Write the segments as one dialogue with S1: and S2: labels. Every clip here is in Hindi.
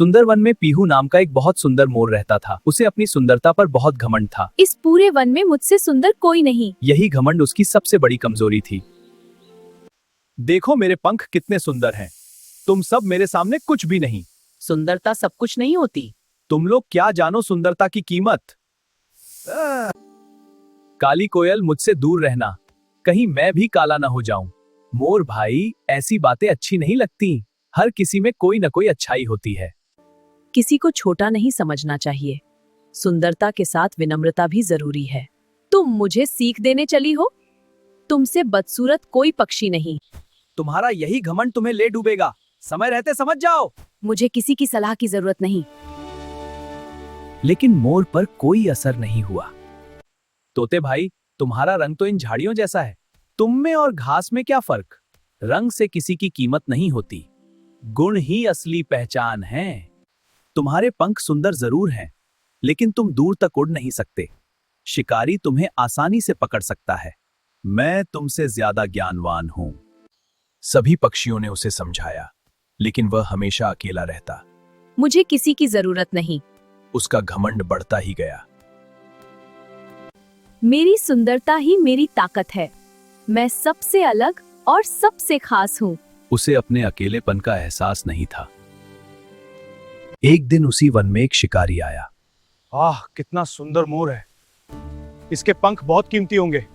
S1: सुंदर वन में पीहू नाम का एक बहुत सुंदर मोर रहता था। उसे अपनी सुंदरता पर बहुत घमंड था।
S2: इस पूरे वन में मुझसे सुंदर कोई नहीं।
S1: यही घमंड उसकी सबसे बड़ी कमजोरी थी। देखो मेरे पंख कितने सुंदर हैं। तुम सब मेरे सामने कुछ भी नहीं।
S3: सुंदरता सब कुछ नहीं होती।
S1: तुम लोग क्या जानो सुंदरता की कीमत। काली कोयल मुझसे दूर रहना, कहीं मैं भी काला ना हो जाऊं। मोर भाई, ऐसी बातें अच्छी नहीं लगती। हर किसी में कोई न कोई अच्छाई होती है।
S3: किसी को छोटा नहीं समझना चाहिए। सुंदरता के साथ विनम्रता भी जरूरी है। तुम मुझे सीख देने चली हो? तुमसे बदसूरत कोई पक्षी नहीं।
S1: तुम्हारा यही घमंड तुम्हें ले डूबेगा। समय रहते समझ जाओ।
S3: मुझे किसी की सलाह की जरूरत नहीं।
S1: लेकिन मोर पर कोई असर नहीं हुआ। तोते भाई, तुम्हारा रंग तो इन झाड़ियों जैसा है। तुम में और घास में क्या फर्क। रंग से किसी की कीमत नहीं होती, गुण ही असली पहचान है। तुम्हारे पंख सुंदर जरूर हैं, लेकिन तुम दूर तक उड़ नहीं सकते। शिकारी तुम्हें आसानी से पकड़ सकता है। मैं तुमसे ज्यादा ज्ञानवान हूं। सभी पक्षियों ने उसे समझाया, लेकिन वह हमेशा अकेला रहता।
S3: मुझे किसी की जरूरत नहीं।
S1: उसका घमंड बढ़ता ही गया।
S2: मेरी सुंदरता ही मेरी ताकत है। मैं सबसे अलग और सबसे खास हूँ।
S1: उसे अपने अकेलेपन का एहसास नहीं था। एक दिन उसी वन में एक शिकारी आया।
S4: आह, कितना सुंदर मोर है। इसके पंख बहुत कीमती होंगे।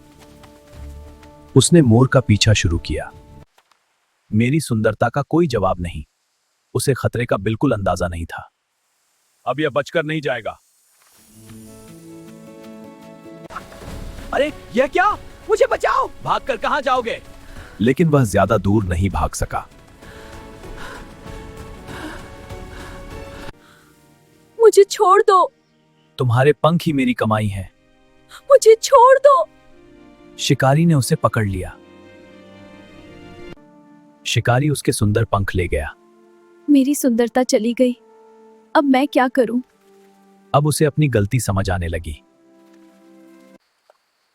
S1: उसने मोर का पीछा शुरू किया। मेरी सुंदरता का कोई जवाब नहीं। उसे खतरे का बिल्कुल अंदाजा नहीं था। अब यह बचकर नहीं जाएगा। अरे यह क्या? मुझे बचाओ! भागकर कहां जाओगे? लेकिन वह ज्यादा दूर नहीं भाग सका।
S2: मुझे छोड़ दो।
S1: तुम्हारे पंख ही मेरी कमाई है।
S2: मुझे छोड़ दो।
S1: शिकारी ने उसे पकड़ लिया। शिकारी उसके सुंदर पंख ले गया।
S2: मेरी सुंदरता चली गई। अब मैं क्या करूं?
S1: अब उसे अपनी गलती समझ आने लगी।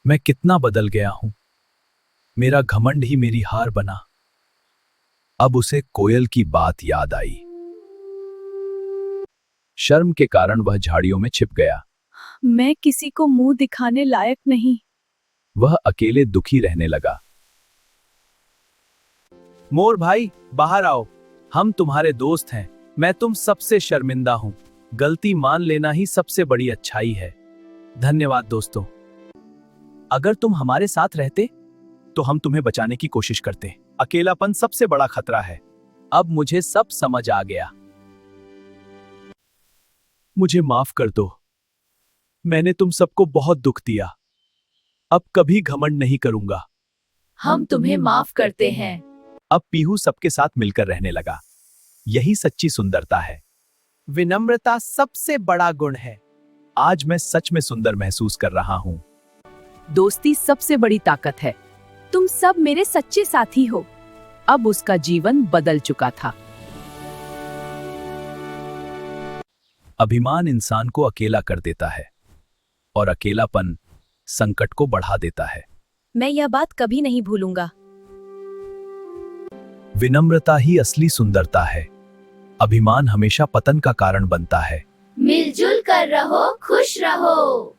S1: मैं कितना बदल गया हूं। मेरा घमंड ही मेरी हार बना। अब उसे कोयल की बात याद आई। शर्म के कारण वह झाड़ियों में छिप गया।
S2: मैं किसी को मुंह दिखाने लायक नहीं।
S1: वह अकेले दुखी रहने लगा। मोर भाई, बाहर आओ। हम तुम्हारे दोस्त हैं। मैं तुम सबसे शर्मिंदा हूं। गलती मान लेना ही सबसे बड़ी अच्छाई है। धन्यवाद दोस्तों। अगर तुम हमारे साथ रहते तो हम तुम्हें बचाने की कोशिश करते। अकेलापन सबसे बड़ा खतरा है। अब मुझे सब समझ आ गया। मुझे माफ कर दो। मैंने तुम सबको बहुत दुख दिया। अब कभी घमंड नहीं करूंगा।
S2: हम तुम्हें माफ करते हैं।
S1: अब पीहू सबके साथ मिलकर रहने लगा। यही सच्ची सुंदरता है। विनम्रता सबसे बड़ा गुण है। आज मैं सच में सुंदर महसूस कर रहा हूं।
S3: दोस्ती सबसे बड़ी ताकत है।
S2: तुम सब मेरे सच्चे साथी हो।
S3: अब उसका जीवन बदल चुका था।
S1: अभिमान इंसान को अकेला कर देता है और अकेलापन संकट को बढ़ा देता है।
S2: मैं यह बात कभी नहीं भूलूंगा।
S1: विनम्रता ही असली सुंदरता है। अभिमान हमेशा पतन का कारण बनता है।
S2: मिलजुल कर रहो, खुश रहो।